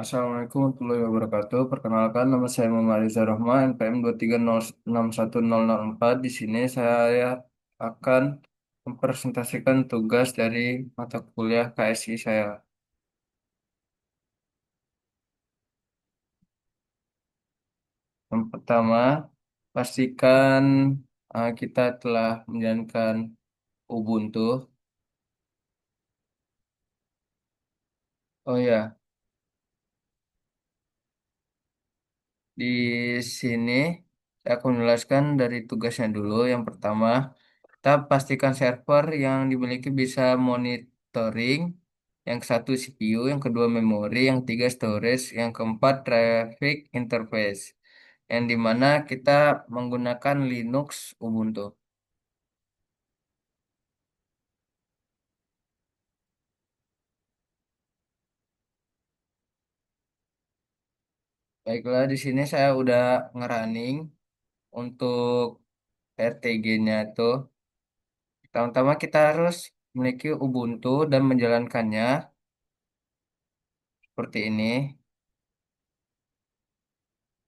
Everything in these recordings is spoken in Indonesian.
Assalamualaikum warahmatullahi wabarakatuh. Perkenalkan, nama saya Muhammad Rizal Rahman, NPM 230610004. Di sini saya akan mempresentasikan tugas dari mata kuliah KSI saya. Yang pertama, pastikan kita telah menjalankan Ubuntu. Oh ya, di sini saya akan menjelaskan dari tugasnya dulu. Yang pertama, kita pastikan server yang dimiliki bisa monitoring. Yang satu CPU, yang kedua memori, yang tiga storage, yang keempat traffic interface. Yang dimana kita menggunakan Linux Ubuntu. Baiklah, di sini saya udah ngerunning untuk RTG-nya itu. Pertama-tama kita harus memiliki Ubuntu dan menjalankannya seperti ini.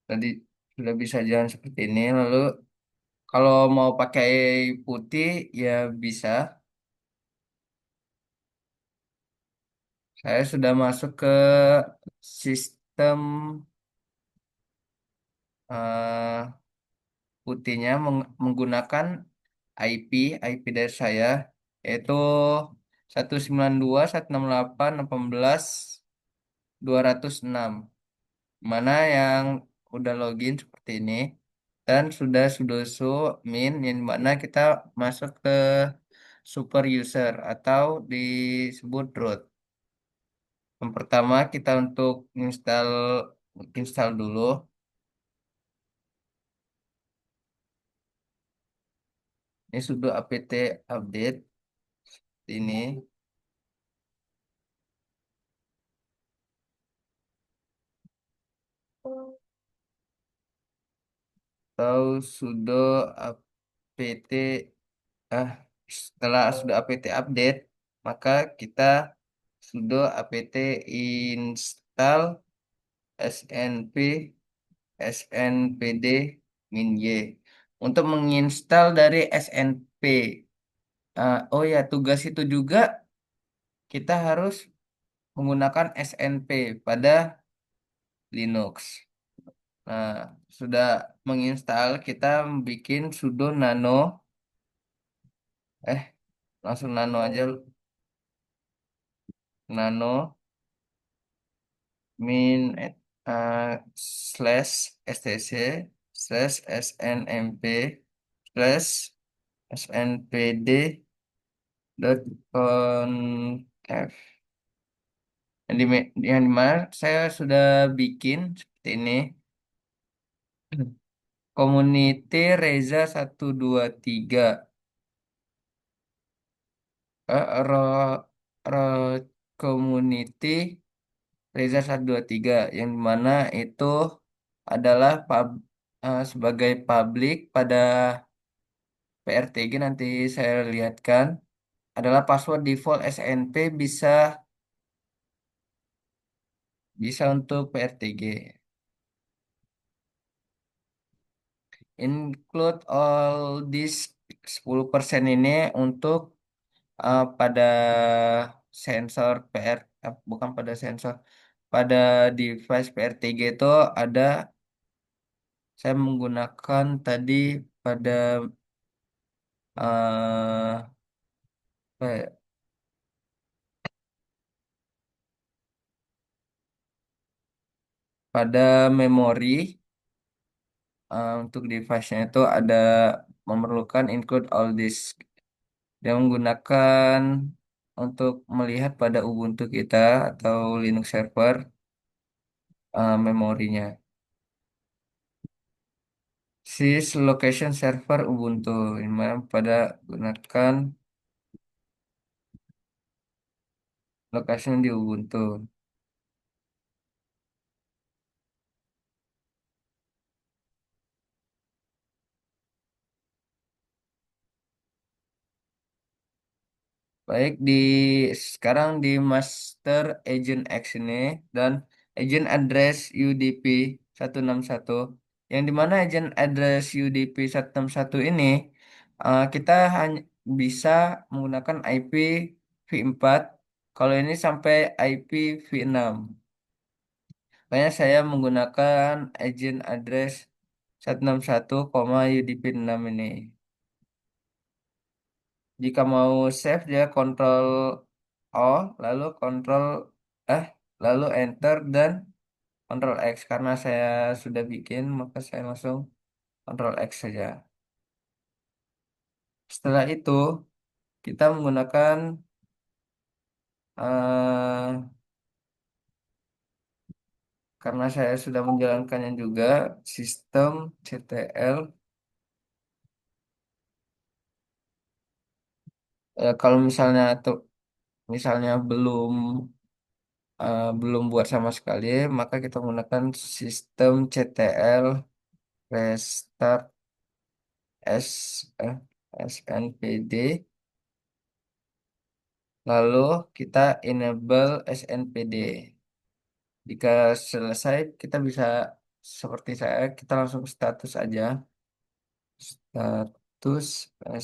Tadi sudah bisa jalan seperti ini. Lalu kalau mau pakai putih ya bisa. Saya sudah masuk ke sistem eh, putihnya menggunakan IP dari saya yaitu 192.168.18.206, mana yang udah login seperti ini dan sudah sudoku min yang mana kita masuk ke super user atau disebut root. Yang pertama kita untuk install install dulu. Ini sudo apt update ini atau sudo apt ah setelah sudo apt update maka kita sudo apt install snp snpd min y untuk menginstal dari snp. Oh ya, tugas itu juga kita harus menggunakan snp pada Linux. Nah, sudah menginstal, kita bikin sudo nano, eh, langsung nano aja, nano min slash stc slash snmp slash snpd dot conf. Yang dimana saya sudah bikin seperti ini. Community Reza 123 ro, ro community Reza 123 yang mana itu adalah sebagai publik pada PRTG nanti saya lihatkan adalah password default SNP bisa bisa untuk PRTG. Include all this 10% ini untuk pada sensor PR bukan pada sensor pada device PRTG itu ada saya menggunakan tadi pada apa ya, pada memori untuk device-nya itu ada memerlukan include all disk. Dia menggunakan untuk melihat pada Ubuntu kita atau Linux server memorinya. Sys location server Ubuntu ini mana pada gunakan location di Ubuntu. Baik di sekarang di Master Agent X ini dan agent address UDP satu, yang dimana agent address UDP satu ini kita hanya bisa menggunakan IP v4 kalau ini sampai IP v6. Makanya saya menggunakan agent address 161, UDP 6 ini. Jika mau save dia Ctrl O, lalu Ctrl eh lalu Enter dan Ctrl X. Karena saya sudah bikin, maka saya langsung Ctrl X saja. Setelah itu kita menggunakan eh, karena saya sudah menjalankannya juga sistem CTL. Kalau misalnya tuh misalnya belum buat sama sekali, maka kita menggunakan sistem CTL restart S SNPD, lalu kita enable SNPD. Jika selesai, kita bisa seperti saya, kita langsung status aja, status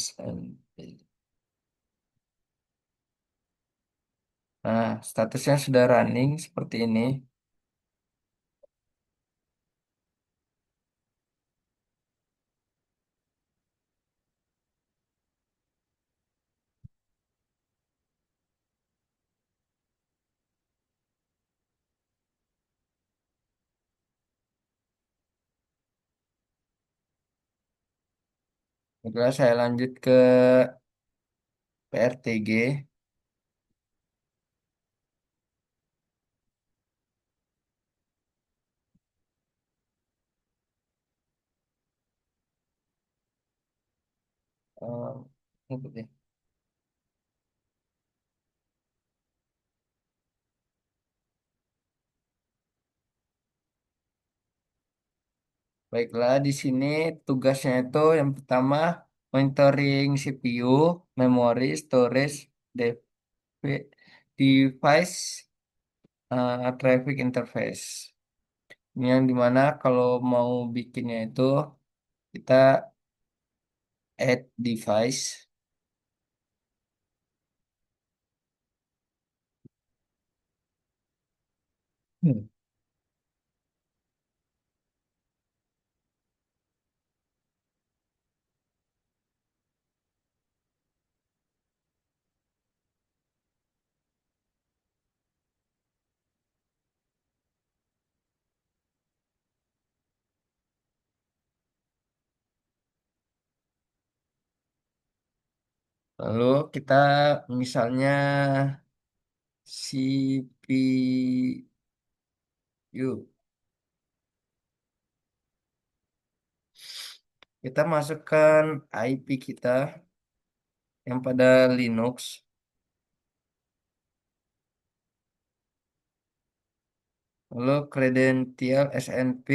SNPD. Nah, statusnya sudah running seperti ini. Setelah saya lanjut ke PRTG. eh, Input ya. Baiklah, di sini tugasnya itu yang pertama monitoring CPU, memori, storage, device, traffic interface. Ini yang dimana kalau mau bikinnya itu kita add device. Hmm. Lalu kita misalnya CPU, kita masukkan IP kita yang pada Linux. Lalu kredensial SNP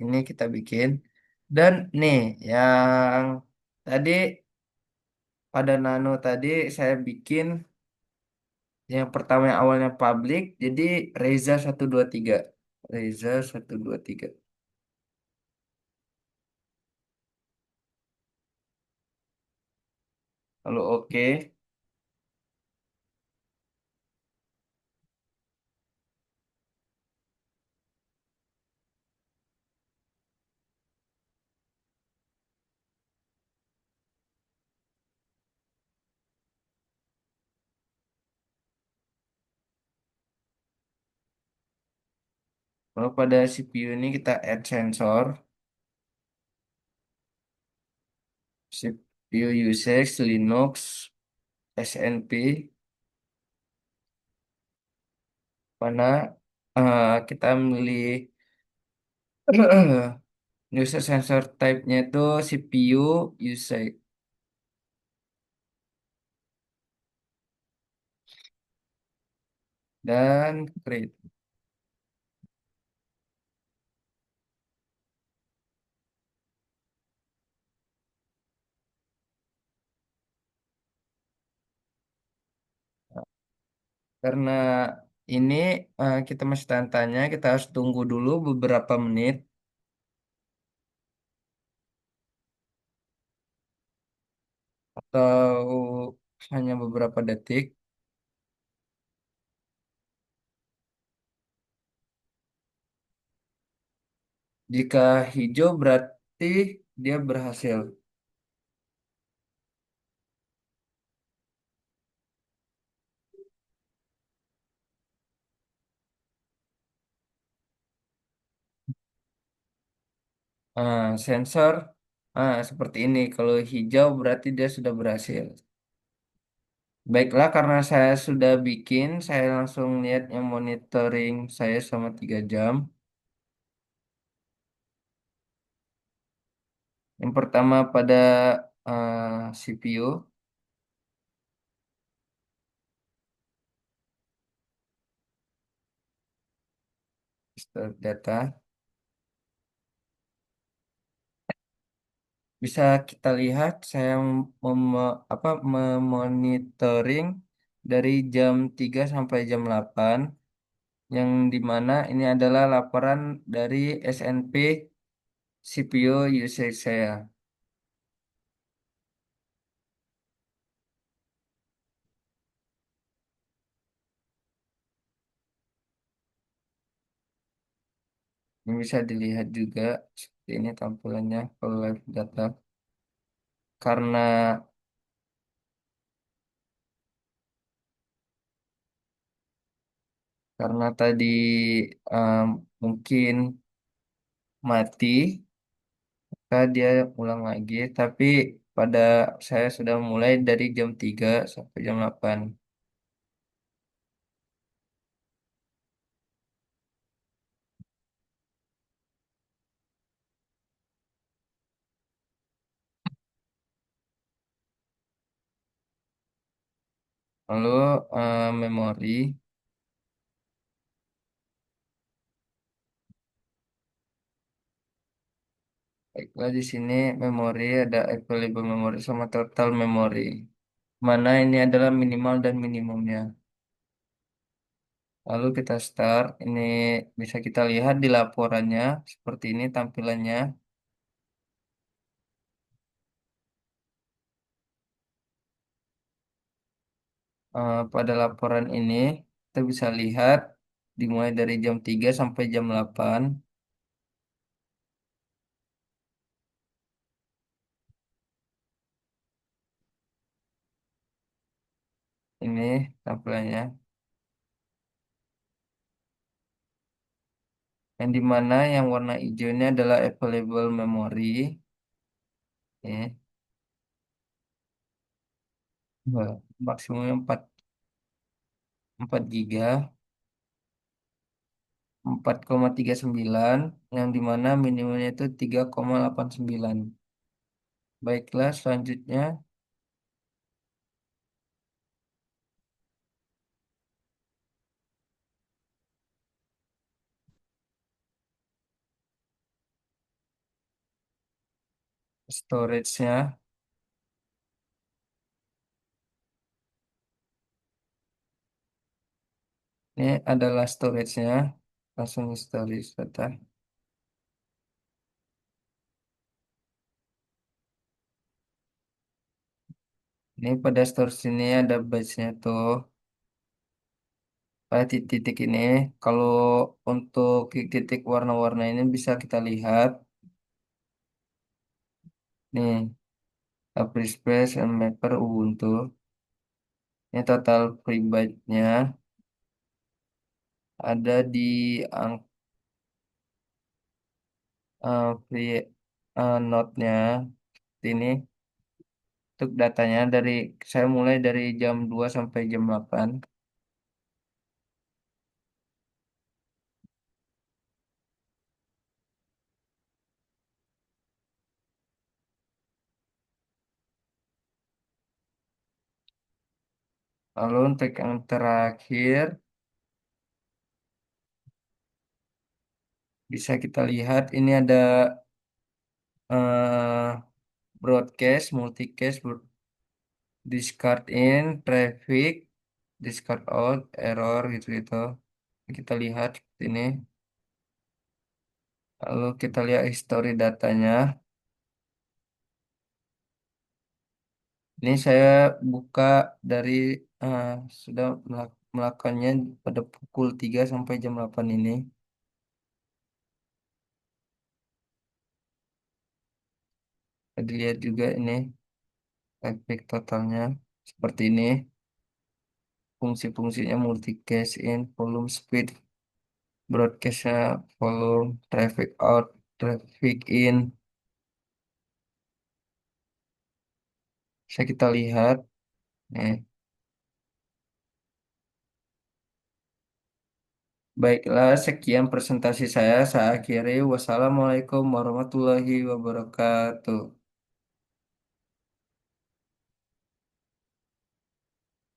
ini kita bikin. Dan nih yang tadi pada Nano tadi saya bikin yang pertama yang awalnya public jadi Reza 123. Reza 123. Lalu oke. Lalu pada CPU ini kita add sensor. CPU usage Linux SNP mana kita milih user sensor type-nya itu CPU usage dan create. Karena Ini kita masih tanya, kita harus tunggu dulu beberapa menit atau hanya beberapa detik. Jika hijau berarti dia berhasil. Sensor seperti ini. Kalau hijau berarti dia sudah berhasil. Baiklah, karena saya sudah bikin, saya langsung lihat yang monitoring saya selama 3 jam. Yang pertama pada CPU, store data. Bisa kita lihat saya memonitoring dari jam 3 sampai jam 8, yang dimana ini adalah laporan dari SNP CPU usage saya. Ini bisa dilihat juga seperti ini tampilannya kalau live data. Karena tadi em, mungkin mati, maka dia ulang lagi. Tapi pada saya sudah mulai dari jam 3 sampai jam 8. Lalu memori, baiklah di sini memori ada available memory sama total memory. Mana ini adalah minimal dan minimumnya. Lalu kita start. Ini bisa kita lihat di laporannya seperti ini tampilannya. Pada laporan ini kita bisa lihat dimulai dari jam 3 sampai jam 8. Ini tampilannya. Yang dimana yang warna hijau ini adalah available memory. Ya. Wah, maksimum 4 giga, 4,39, yang dimana minimumnya itu 3,89. Baiklah, selanjutnya storage-nya. Ini adalah storage-nya. Langsung storage data. Ini pada storage ini ada batch-nya tuh. Pada titik-titik ini, kalau untuk titik warna-warna ini bisa kita lihat. Nih, April Space and Mapper Ubuntu. Ini total prebyte-nya ada di angka free node-nya ini. Untuk datanya saya mulai dari jam 2 sampai jam 8. Lalu untuk yang terakhir bisa kita lihat ini ada eh, broadcast, multicast, discard in, traffic. discard out, error gitu-gitu. Kita lihat ini. Lalu kita lihat history datanya. Ini saya buka dari eh, sudah melakukannya pada pukul 3 sampai jam 8 ini. Kita lihat juga ini traffic totalnya seperti ini. Fungsi-fungsinya multicast in, volume speed, broadcastnya, volume, traffic out, traffic in. Bisa kita lihat. Nih. Baiklah, sekian presentasi saya. Saya akhiri. Wassalamualaikum warahmatullahi wabarakatuh.